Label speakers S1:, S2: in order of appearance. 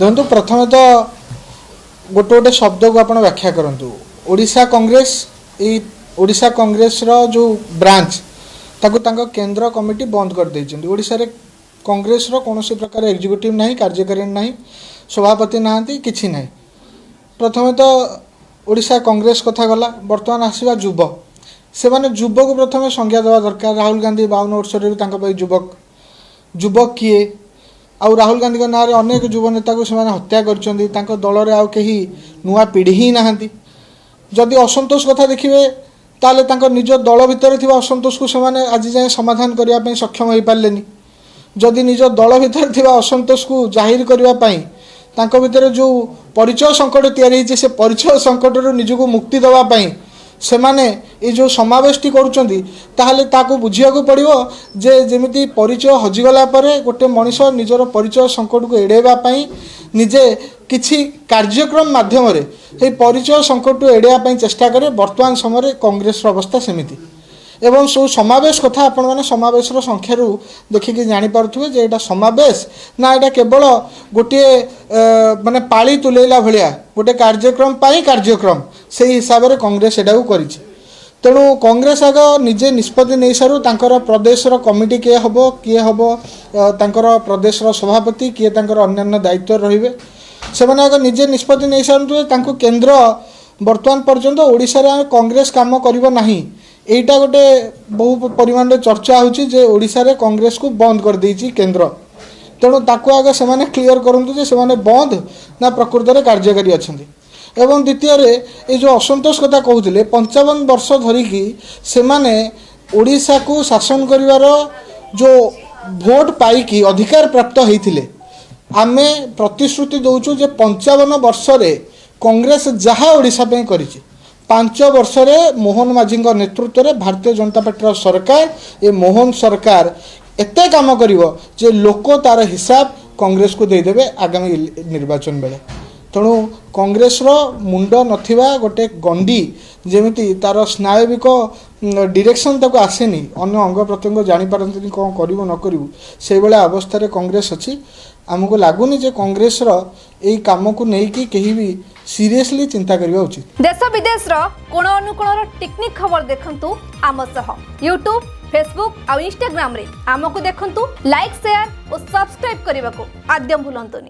S1: देखो प्रथम तो गोटे गोटे शब्द को आप व्याख्या करूँ ओडिशा कांग्रेस ओडिशा कांग्रेस जो ब्रांच ताको केंद्र कमिटी बंद कर देइछन्ती। ओडिशा रे कांग्रेस कौन प्रकार एग्जीक्यूटिव ना कार्यकारी ना सभापति ना कि ना। प्रथम तो ओडिशा कांग्रेस कथा गला बर्तमान आसवा युव से माने युवक को प्रथम संज्ञा देवा दरकार। राहुल गांधी 52 वर्ष युवक युवक किए आउ राहुल गांधी के ना अनेक युव नेता को से हत्या कर दल में आउ कहीं नुआ पीढ़ी ही नहांती। जदि असंतोष कथा देखिए ताले निज दल भितर थिबा असंतोष को से आज जाए समाधान करने सक्षम हो पारे। जदि निज दल भितर थिबा असंतोष को जाहिर करने भितर जो परिचय संकट तैयारी से परिचय संकट निजको मुक्ति देवाई से माने ये जो समावेश करुँच बुझा पड़ो जे जमी परिचय हजिगला गोटे मनीष निजर परिचय संकट को एड़ाई निजे किछि कार्यक्रम माध्यम परिचय संकट एड़ाई चेष्टा करे। वर्तमान समय कांग्रेस अवस्था सेमिति एवं सब समावेश कथा आपण मैंने समावेश संख्यार देखिकी जानीपे जे एटा समावेश ना एटा केवल गोटे माने पाली तुलेला भलिया गोटे कार्यक्रम कार्यक्रम से हिसाब से कांग्रेस एटा कर। तेणु कांग्रेस आग निजे निष्पत्ति नहीं सारू तांकर प्रदेशर कमिटी किए हम तांकर प्रदेशर सभापति किए तांकर अन्यान्य दायित्व रहिबे से माने आग निजे निष्पत्ति नहीं सारू तांको केंद्र वर्तमान पर्यंत ओडिशा रे कांग्रेस काम करिवो नाही। एटा गोटे बहु परिमाण में चर्चा होची जे ओडिशा रे कांग्रेस को बंद कर देइची केंद्र। तेणु ताको आगे से माने क्लियर करंतु जे से माने बंद ना प्रकृत रे कार्यकारी अछंती। एवं द्वितीय रे ए जो असंतोष कथा कहउथिले 55 वर्ष धरिकी से माने ओडिशा को शासन करिवार जो भोट पाइकी अधिकार प्राप्त होइथिले आमे प्रतिश्रुति दउछु जे 55 वर्ष रे कांग्रेस जहाँ ओडिशा पे करिछि 5 वर्ष रे मोहन माझी नेतृत्व में भारतीय जनता पार्टी सरकार ये मोहन सरकार एते काम करिवो जे लोक तार हिसाब कांग्रेस को देदेवे आगामी निर्वाचन बेले। तेणु कांग्रेस मुंड नथिबा गोटे गंडी जेमिति तार स्नायविक डायरेक्शन तक आसेनी अन्य अंग प्रत्यंग जानी पारंतनी कौन करिवो न करिवो से बेला अवस्था रे कांग्रेस अछि। आमको लगुनि जे कांग्रेस यही काम को लेकिन कहीं भी सीरियसली चिंता करवा उचित।
S2: देश विदेश कोण अनुकोण टेक्निक खबर देखंतु आम सह यूट्यूब फेसबुक और इंस्टाग्राम रे आमको देखंतु लाइक शेयर और सब्सक्राइब करने को आद्य भूलंतुनि।